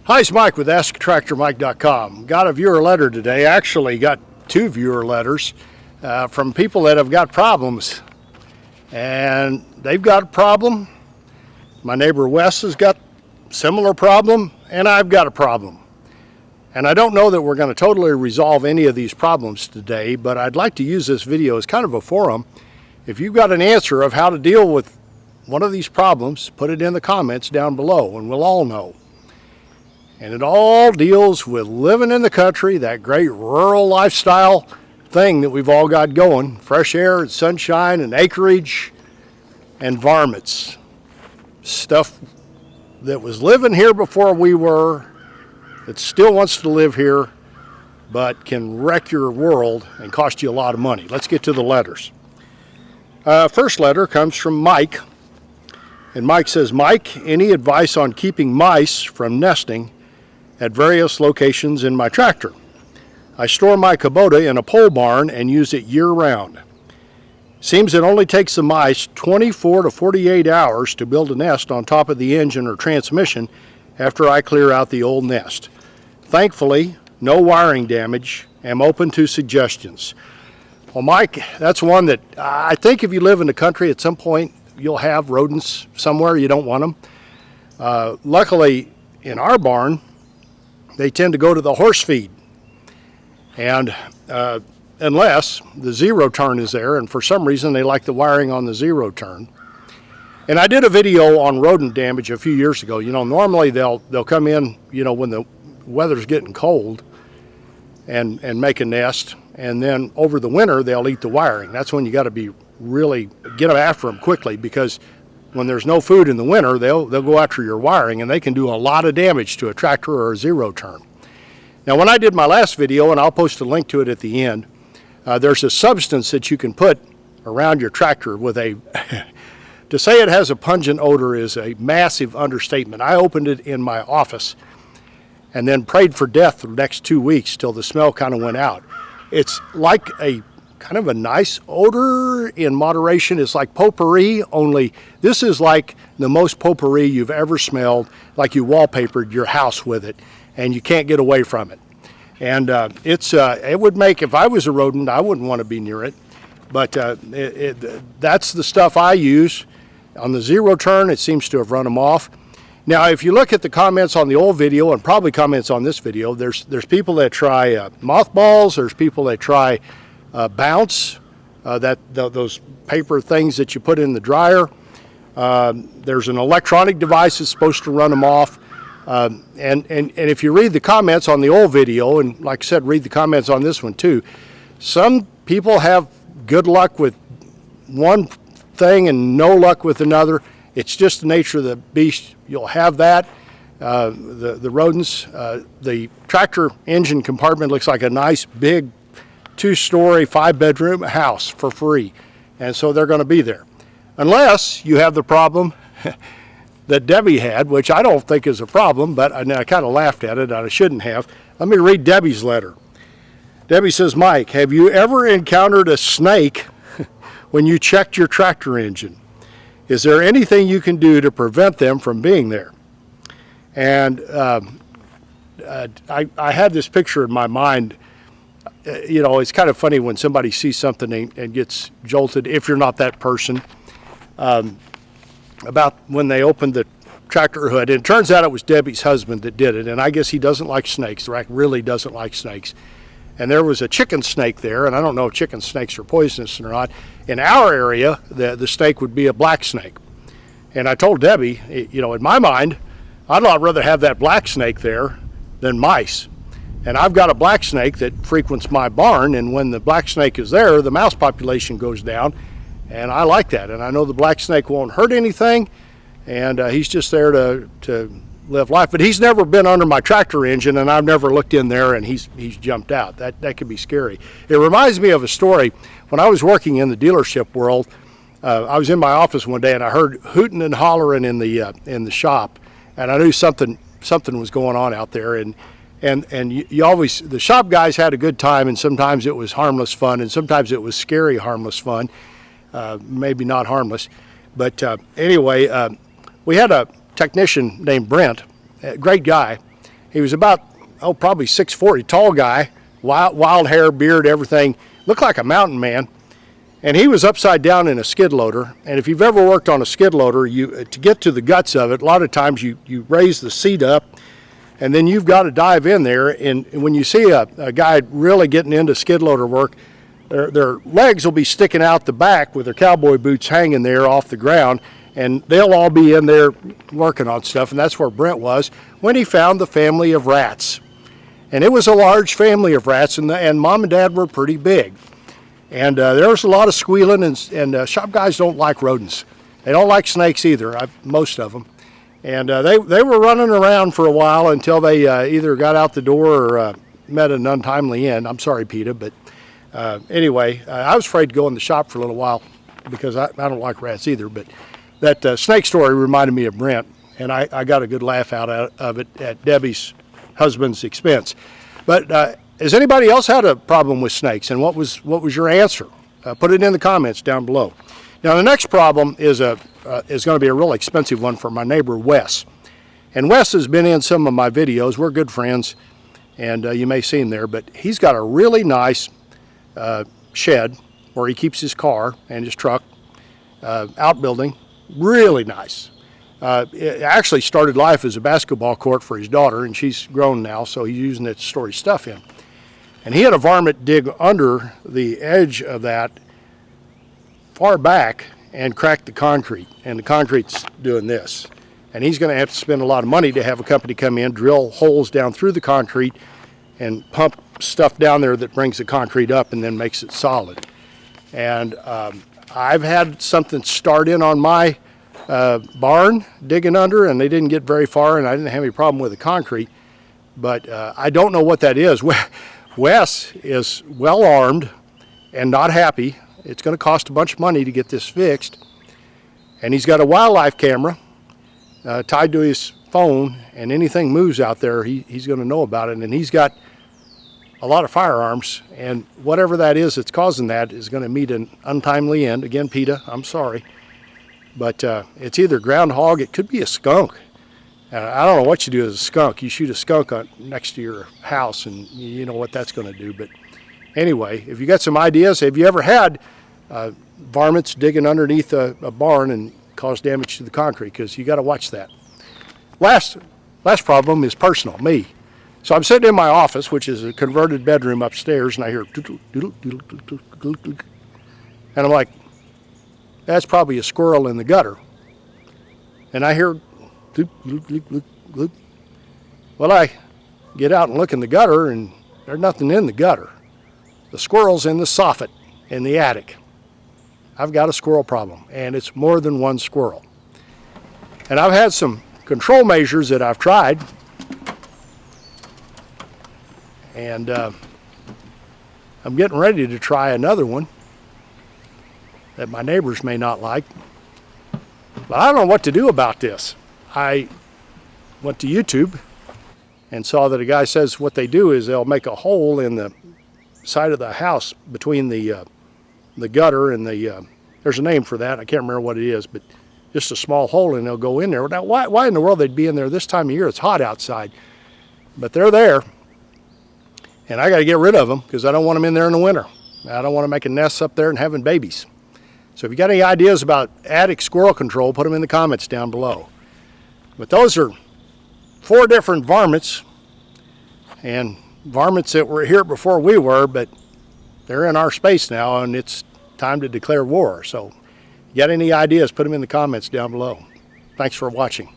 Hi, it's Mike with AskTractorMike.com. Got a viewer letter today. Actually got two viewer letters from people that have got problems. And they've got a problem. My neighbor Wes has got a similar problem, and I've got a problem. And I don't know that we're going to totally resolve any of these problems today, but I'd like to use this video as kind of a forum. If you've got an answer of how to deal with one of these problems, put it in the comments down below, and we'll all know. And it all deals with living in the country, that great rural lifestyle thing that we've all got going. Fresh air and sunshine and acreage and varmints. Stuff that was living here before we were, that still wants to live here, but can wreck your world and cost you a lot of money. Let's get to the letters. First letter comes from Mike. And Mike says, Mike, any advice on keeping mice from nesting at various locations in my tractor? I store my Kubota in a pole barn and use it year-round. Seems it only takes the mice 24 to 48 hours to build a nest on top of the engine or transmission after I clear out the old nest. Thankfully, no wiring damage. I'm open to suggestions. Well, Mike, that's one that I think if you live in the country at some point, you'll have rodents somewhere. You don't want them. Luckily, in our barn, they tend to go to the horse feed. And unless the zero turn is there, and for some reason they like the wiring on the zero turn. And I did a video on rodent damage a few years ago. You know, normally they'll come in, you know, when the weather's getting cold and make a nest. And then over the winter, they'll eat the wiring. That's when you got to be really get after them quickly, because when there's no food in the winter, they'll go after your wiring, and they can do a lot of damage to a tractor or a zero turn. Now, when I did my last video, and I'll post a link to it at the end, there's a substance that you can put around your tractor with a to say it has a pungent odor is a massive understatement. I opened it in my office and then prayed for death the next 2 weeks till the smell kind of went out. It's like a kind of a nice odor in moderation. It's like potpourri, only this is like the most potpourri you've ever smelled, like you wallpapered your house with it and you can't get away from it. And it would make, if I was a rodent, I wouldn't want to be near it. But that's the stuff I use. On the zero turn, it seems to have run them off. Now, if you look at the comments on the old video, and probably comments on this video, there's people that try mothballs, there's people that try bounce, those paper things that you put in the dryer. There's an electronic device that's supposed to run them off. And if you read the comments on the old video, and like I said, read the comments on this one too, some people have good luck with one thing and no luck with another. It's just the nature of the beast. You'll have that. The rodents, the tractor engine compartment looks like a nice big 2-story, 5-bedroom house for free. And so they're going to be there. Unless you have the problem that Debbie had, which I don't think is a problem, but I kind of laughed at it, and I shouldn't have. Let me read Debbie's letter. Debbie says, Mike, have you ever encountered a snake when you checked your tractor engine? Is there anything you can do to prevent them from being there? And I had this picture in my mind. You know, it's kind of funny when somebody sees something and gets jolted, if you're not that person, about when they opened the tractor hood. And it turns out it was Debbie's husband that did it, and I guess he doesn't like snakes. The rack really doesn't like snakes. And there was a chicken snake there, and I don't know if chicken snakes are poisonous or not. In our area, the snake would be a black snake. And I told Debbie, you know, in my mind, I'd a lot rather have that black snake there than mice. And I've got a black snake that frequents my barn, and when the black snake is there, the mouse population goes down, and I like that. And I know the black snake won't hurt anything, and he's just there to live life. But he's never been under my tractor engine, and I've never looked in there, and he's jumped out. That could be scary. It reminds me of a story. When I was working in the dealership world, I was in my office one day, and I heard hooting and hollering in the shop, and I knew something was going on out there. And you always, the shop guys had a good time, and sometimes it was harmless fun, and sometimes it was scary harmless fun, maybe not harmless. But anyway, we had a technician named Brent, a great guy, He was about, probably 6'4", tall guy, wild hair, beard, everything. Looked like a mountain man. And he was upside down in a skid loader. And if you've ever worked on a skid loader, to get to the guts of it, a lot of times you raise the seat up, and then you've got to dive in there. And when you see a guy really getting into skid loader work, their legs will be sticking out the back with their cowboy boots hanging there off the ground, and they'll all be in there working on stuff. And that's where Brent was when he found the family of rats. And it was a large family of rats, and Mom and Dad were pretty big. And there was a lot of squealing, and shop guys don't like rodents. They don't like snakes either, most of them. And they were running around for a while until they either got out the door or met an untimely end. I'm sorry, PETA, but anyway, I was afraid to go in the shop for a little while because I don't like rats either. But that snake story reminded me of Brent, and I got a good laugh out of it at Debbie's husband's expense. But has anybody else had a problem with snakes, and what was your answer? Put it in the comments down below. Now the next problem is going to be a real expensive one for my neighbor Wes. And Wes has been in some of my videos. We're good friends, and you may see him there. But he's got a really nice shed where he keeps his car and his truck, outbuilding, really nice. It actually started life as a basketball court for his daughter, and she's grown now, so he's using it to store his stuff in. And he had a varmint dig under the edge of that far back and crack the concrete, and the concrete's doing this. And he's going to have to spend a lot of money to have a company come in, drill holes down through the concrete, and pump stuff down there that brings the concrete up and then makes it solid. And I've had something start in on my barn digging under, and they didn't get very far, and I didn't have any problem with the concrete. But I don't know what that is. Wes is well armed and not happy. It's going to cost a bunch of money to get this fixed. And he's got a wildlife camera tied to his phone, and anything moves out there, he's going to know about it. And he's got a lot of firearms, and whatever that is that's causing that is going to meet an untimely end. Again, PETA, I'm sorry. But it's either groundhog, it could be a skunk. I don't know what you do as a skunk. You shoot a skunk next to your house, and you know what that's going to do. But anyway, if you got some ideas, have you ever had varmints digging underneath a barn and cause damage to the concrete? Because you got to watch that. Last problem is personal, me. So I'm sitting in my office, which is a converted bedroom upstairs, and I hear doodle, doodle, doodle, doodle, doodle, doodle. And I'm like, that's probably a squirrel in the gutter. And I hear doop, doop, doop, doop, doop. Well, I get out and look in the gutter, and there's nothing in the gutter. The squirrel's in the soffit in the attic. I've got a squirrel problem, and it's more than one squirrel. And I've had some control measures that I've tried, and I'm getting ready to try another one that my neighbors may not like. But I don't know what to do about this. I went to YouTube and saw that a guy says what they do is they'll make a hole in the side of the house between the gutter and the, there's a name for that, I can't remember what it is, but just a small hole, and they'll go in there. Now, why in the world they'd be in there this time of year? It's hot outside. But they're there, and I got to get rid of them because I don't want them in there in the winter. I don't want to make a nest up there and having babies. So if you got any ideas about attic squirrel control, put them in the comments down below. But those are 4 different varmints, and varmints that were here before we were, but they're in our space now, and it's time to declare war. So if you got any ideas, put them in the comments down below. Thanks for watching.